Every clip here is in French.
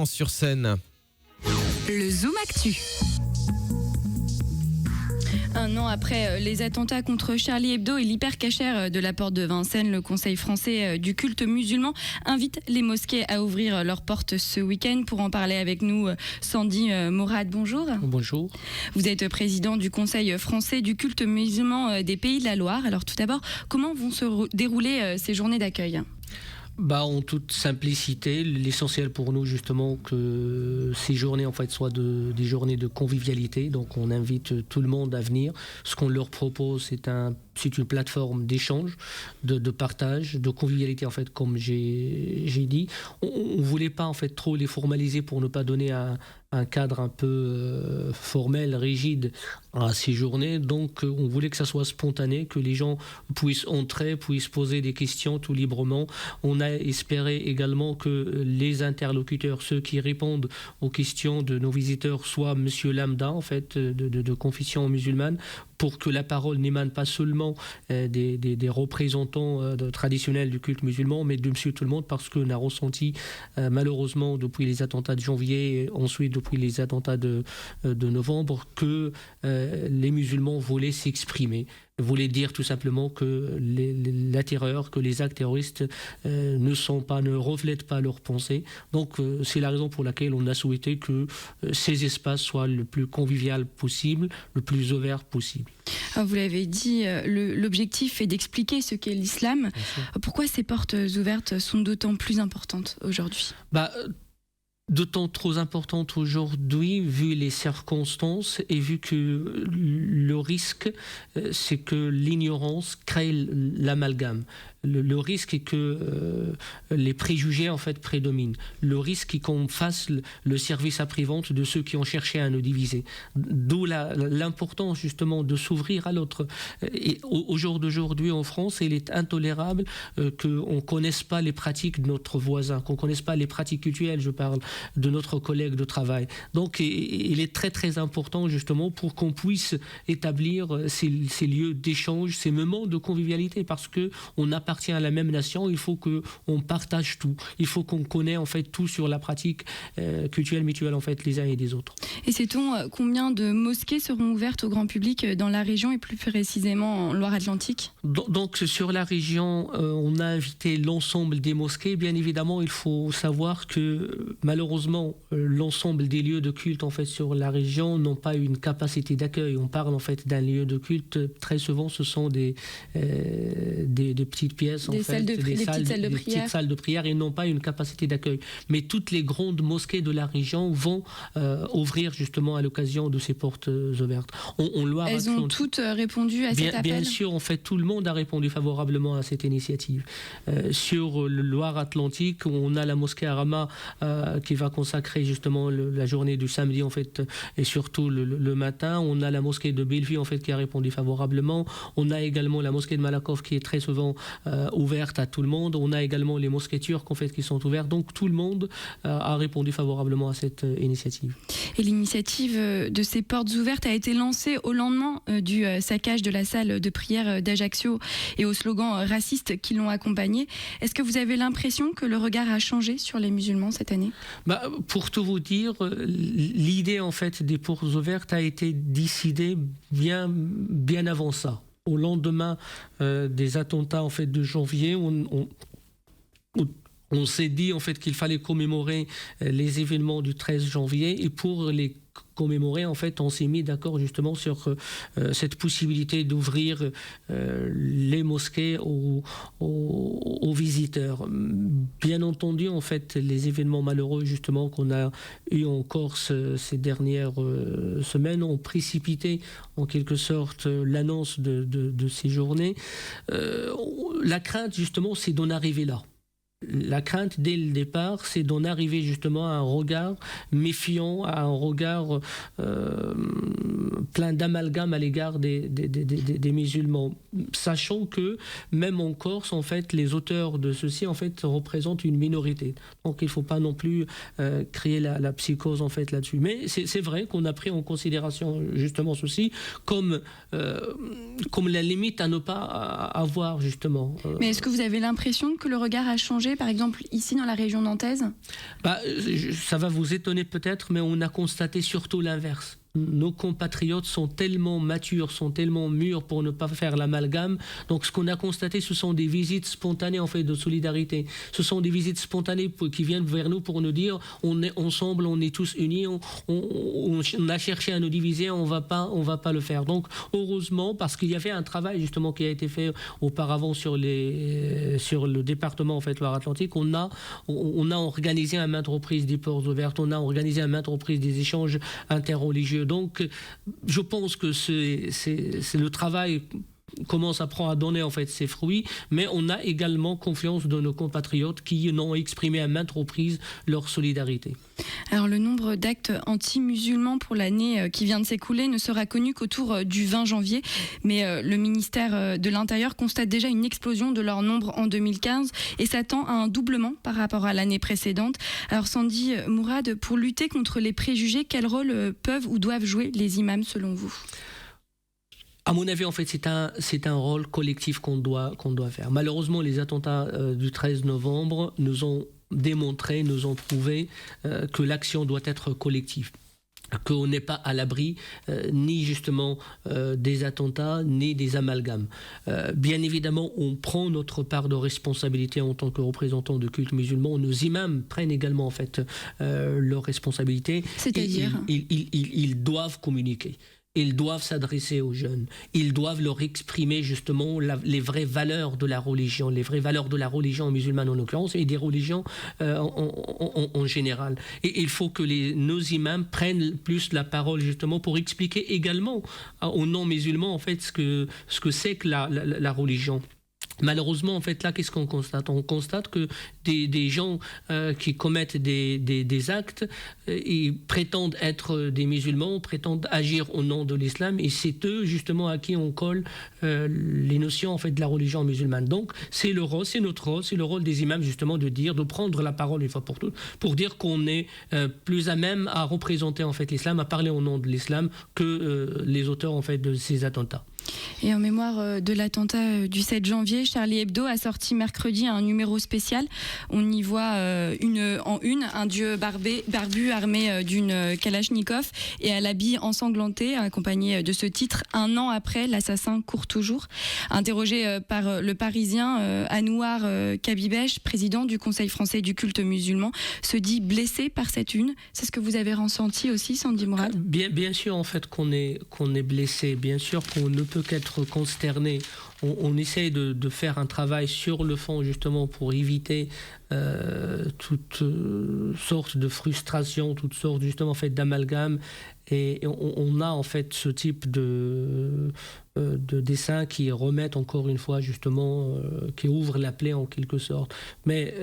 Villefranche-sur-Seine. Le Zoom Actu. Un an après les attentats contre Charlie Hebdo et l'hypercachère de la porte de Vincennes, le Conseil français du culte musulman invite les mosquées à ouvrir leurs portes ce week-end. Pour en parler avec nous, Sandy Morad, bonjour. Bonjour. Vous êtes président du Conseil français du culte musulman des Pays de la Loire. Alors tout d'abord, comment vont se dérouler ces journées d'accueil ? En toute simplicité, l'essentiel pour nous justement que ces journées en fait soient des journées de convivialité. Donc on invite tout le monde à venir. Ce qu'on leur propose, c'est une plateforme d'échange, de partage, de convivialité en fait, comme j'ai dit. On voulait pas en fait trop les formaliser pour ne pas donner un cadre un peu formel, rigide à ces journées. Donc on voulait que ça soit spontané, que les gens puissent entrer, puissent poser des questions tout librement. On a espéré également que les interlocuteurs, ceux qui répondent aux questions de nos visiteurs, soient monsieur lambda en fait de confession musulmane, pour que la parole n'émane pas seulement des représentants traditionnels du culte musulman, mais de monsieur tout le monde, parce qu'on a ressenti malheureusement depuis les attentats de janvier et ensuite depuis les attentats de novembre que les musulmans voulaient s'exprimer, voulaient dire tout simplement que la terreur, que les actes terroristes ne reflètent pas leurs pensées. Donc c'est la raison pour laquelle on a souhaité que ces espaces soient le plus convivial possible, le plus ouvert possible. Vous l'avez dit, l'objectif est d'expliquer ce qu'est l'islam. Pourquoi ces portes ouvertes sont d'autant plus importantes aujourd'hui ? D'autant trop importante aujourd'hui, vu les circonstances et vu que le risque, c'est que l'ignorance crée l'amalgame. Le risque est que les préjugés en fait prédominent. Le risque est qu'on fasse le service après-vente de ceux qui ont cherché à nous diviser. D'où l'importance justement de s'ouvrir à l'autre. Et au jour d'aujourd'hui en France, il est intolérable qu'on ne connaisse pas les pratiques de notre voisin, qu'on ne connaisse pas les pratiques culturelles, je parle de notre collègue de travail. Donc il est très très important justement pour qu'on puisse établir ces lieux d'échange, ces moments de convivialité, parce qu'on appartient à la même nation, il faut qu'on partage tout. Il faut qu'on connaisse en fait tout sur la pratique culturelle mutuelle en fait les uns et des autres. Et sait-on combien de mosquées seront ouvertes au grand public dans la région et plus précisément en Loire-Atlantique ? Donc sur la région, on a invité l'ensemble des mosquées. Bien évidemment, il faut savoir que malheureusement l'ensemble des lieux de culte en fait sur la région n'ont pas une capacité d'accueil. On parle en fait d'un lieu de culte. Très souvent, ce sont des petites pièces, des petites salles de prière et n'ont pas une capacité d'accueil. Mais toutes les grandes mosquées de la région vont ouvrir justement à l'occasion de ces portes ouvertes. Elles ont toutes répondu à cet appel ? Bien sûr, en fait, tout le monde a répondu favorablement à cette initiative. Sur le Loire-Atlantique, on a la mosquée Arama qui va consacrer justement la journée du samedi en fait et surtout le matin. On a la mosquée de Bellevue en fait qui a répondu favorablement. On a également la mosquée de Malakoff qui est très souvent ouverte à tout le monde. On a également les mosquées turques en fait qui sont ouvertes. Donc tout le monde a répondu favorablement à cette initiative. Et l'initiative de ces portes ouvertes a été lancée au lendemain du saccage de la salle de prière d'Ajaccio et aux slogans racistes qui l'ont accompagné. Est-ce que vous avez l'impression que le regard a changé sur les musulmans cette année ? Pour tout vous dire, l'idée en fait des portes ouvertes a été décidée bien avant ça. Au lendemain des attentats en fait de janvier, on s'est dit en fait qu'il fallait commémorer les événements du 13 janvier et pour les commémorer, en fait, on s'est mis d'accord justement sur cette possibilité d'ouvrir les mosquées aux visiteurs. Bien entendu, en fait, les événements malheureux justement qu'on a eu en Corse ces dernières semaines ont précipité en quelque sorte l'annonce de ces journées. La crainte justement, c'est d'en arriver là. La crainte dès le départ, c'est d'en arriver justement à un regard méfiant, à un regard plein d'amalgame à l'égard des musulmans, sachant que même en Corse, en fait, les auteurs de ceci en fait représentent une minorité. Donc il ne faut pas non plus créer la psychose en fait là-dessus. Mais c'est vrai qu'on a pris en considération justement ceci comme la limite à ne pas avoir justement. Mais est-ce que vous avez l'impression que le regard a changé par exemple ici dans la région nantaise? Ça va vous étonner peut-être, mais on a constaté surtout l'inverse. Nos compatriotes sont tellement matures, sont tellement mûrs pour ne pas faire l'amalgame. Donc ce qu'on a constaté, ce sont des visites spontanées en fait de solidarité. Ce sont des visites spontanées qui viennent vers nous pour nous dire on est ensemble, on est tous unis, on a cherché à nous diviser, on va pas le faire. Donc heureusement, parce qu'il y avait un travail justement qui a été fait auparavant sur le département en fait Loire-Atlantique, on a organisé à maintes reprises des portes ouvertes, on a organisé à maintes reprises des échanges interreligieux. Donc, je pense que c'est le travail commence à donner en fait ses fruits, mais on a également confiance de nos compatriotes qui n'ont exprimé à maintes reprises leur solidarité. Alors le nombre d'actes anti-musulmans pour l'année qui vient de s'écouler ne sera connu qu'autour du 20 janvier, mais le ministère de l'Intérieur constate déjà une explosion de leur nombre en 2015 et s'attend à un doublement par rapport à l'année précédente. Alors Sandy Mourad, pour lutter contre les préjugés, quel rôle peuvent ou doivent jouer les imams selon vous ? À mon avis, en fait, c'est un rôle collectif qu'on doit faire. Malheureusement, les attentats du 13 novembre nous ont démontré, nous ont prouvé que l'action doit être collective. Qu'on n'est pas à l'abri ni justement des attentats ni des amalgames. Bien évidemment, on prend notre part de responsabilité en tant que représentants de culte musulman. Nos imams prennent également en fait leurs responsabilités. C'est-à-dire ils doivent communiquer. Ils doivent s'adresser aux jeunes. Ils doivent leur exprimer justement les vraies valeurs de la religion, les vraies valeurs de la religion musulmane en l'occurrence et des religions en général. Et il faut que nos imams prennent plus la parole justement pour expliquer également aux non-musulmans en fait ce que c'est que la religion. Malheureusement, en fait, là, qu'est-ce qu'on constate ? On constate que des gens qui commettent des actes, ils prétendent être des musulmans, prétendent agir au nom de l'islam, et c'est eux, justement, à qui on colle les notions, en fait, de la religion musulmane. Donc, c'est notre rôle, c'est le rôle des imams, justement, de prendre la parole une fois pour toutes, pour dire qu'on est plus à même à représenter, en fait, l'islam, à parler au nom de l'islam que les auteurs, en fait, de ces attentats. Et en mémoire de l'attentat du 7 janvier, Charlie Hebdo a sorti mercredi un numéro spécial. On y voit un dieu barbu armé d'une Kalachnikov et à l'habit ensanglanté, accompagné de ce titre « Un an après, l'assassin court toujours ». Interrogé par le Parisien, Anouar Kabibesh, président du Conseil français du culte musulman, se dit blessé par cette une. C'est ce que vous avez ressenti aussi, Sandy Mourad ? Bien sûr, en fait, qu'on est blessé. Bien sûr qu'on ne peut qu'être consterné. On essaye de faire un travail sur le fond justement pour éviter toutes sortes de frustrations, toutes sortes justement en fait d'amalgames. Et on a en fait ce type de dessins qui remettent encore une fois justement, qui ouvrent la plaie en quelque sorte. Mais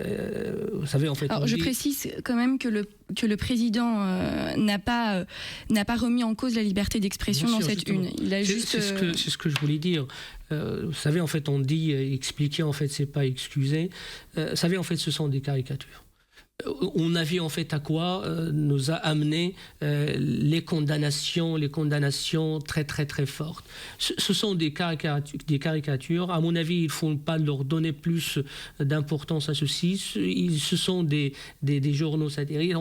vous savez en fait. Alors je précise quand même que le président n'a pas remis en cause la liberté d'expression dans cette une. Il a juste. C'est ce que je voulais dire. Vous savez en fait on dit expliquer en fait c'est pas excuser. Vous savez en fait ce sont des caricatures. On a vu en fait à quoi nous a amené les condamnations très très très fortes. Ce sont des caricatures. À mon avis, il ne faut pas leur donner plus d'importance à ceci. Ce sont des journaux satiriques.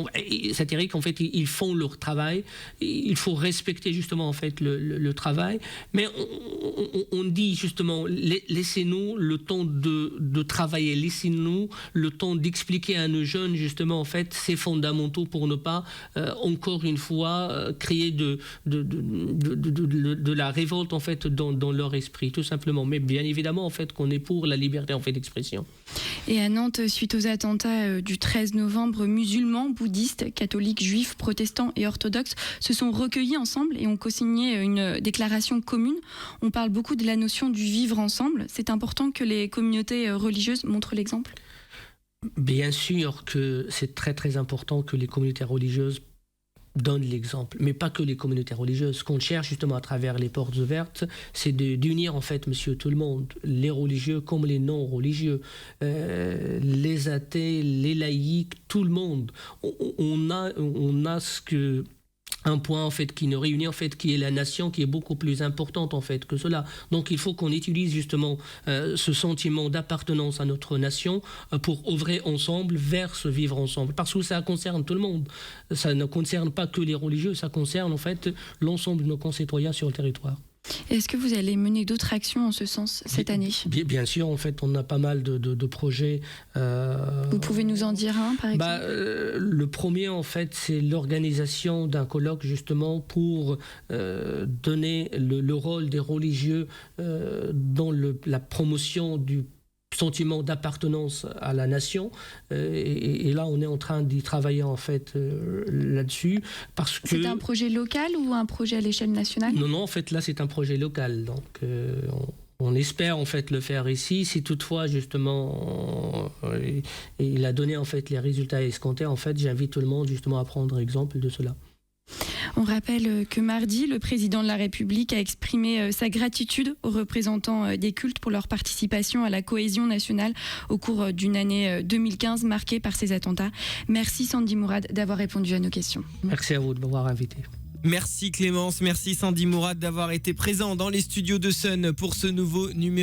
En fait, ils font leur travail. Il faut respecter justement en fait le travail. Mais on dit justement laissez-nous le temps de travailler. Laissez-nous le temps d'expliquer à nos jeunes justement en fait c'est fondamentaux pour ne pas encore une fois créer de la révolte en fait dans leur esprit tout simplement, mais bien évidemment en fait qu'on est pour la liberté en fait d'expression. Et à Nantes, suite aux attentats du 13 novembre, musulmans, bouddhistes, catholiques, juifs, protestants et orthodoxes se sont recueillis ensemble et ont co-signé une déclaration commune. On parle beaucoup de la notion du vivre ensemble. C'est important que les communautés religieuses montrent l'exemple ? Bien sûr que c'est très très important que les communautés religieuses donnent l'exemple, mais pas que les communautés religieuses. Ce qu'on cherche justement à travers les portes ouvertes, c'est d'unir en fait monsieur tout le monde, les religieux comme les non religieux, les athées, les laïcs, tout le monde. On a ce que un point en fait qui nous réunit en fait, qui est la nation, qui est beaucoup plus importante en fait que cela. Donc il faut qu'on utilise justement ce sentiment d'appartenance à notre nation pour œuvrer ensemble vers ce vivre ensemble, parce que ça concerne tout le monde. Ça ne concerne pas que les religieux, ça concerne en fait l'ensemble de nos concitoyens sur le territoire. Est-ce que vous allez mener d'autres actions en ce sens cette année ? Bien sûr, en fait, on a pas mal de projets. Vous pouvez nous en dire un, par exemple ? Le premier, en fait, c'est l'organisation d'un colloque, justement, pour donner le rôle des religieux dans la promotion du sentiment d'appartenance à la nation, et là on est en train d'y travailler en fait là-dessus, parce que c'est un projet local ou un projet à l'échelle nationale ? Non, en fait là c'est un projet local, donc on espère en fait le faire ici. Si toutefois justement il a donné en fait les résultats escomptés, en fait j'invite tout le monde justement à prendre exemple de cela. On rappelle que mardi, le président de la République a exprimé sa gratitude aux représentants des cultes pour leur participation à la cohésion nationale au cours d'une année 2015 marquée par ces attentats. Merci Sandy Mourad d'avoir répondu à nos questions. Merci à vous de m'avoir invité. Merci Clémence, merci Sandy Mourad d'avoir été présent dans les studios de Sun pour ce nouveau numéro.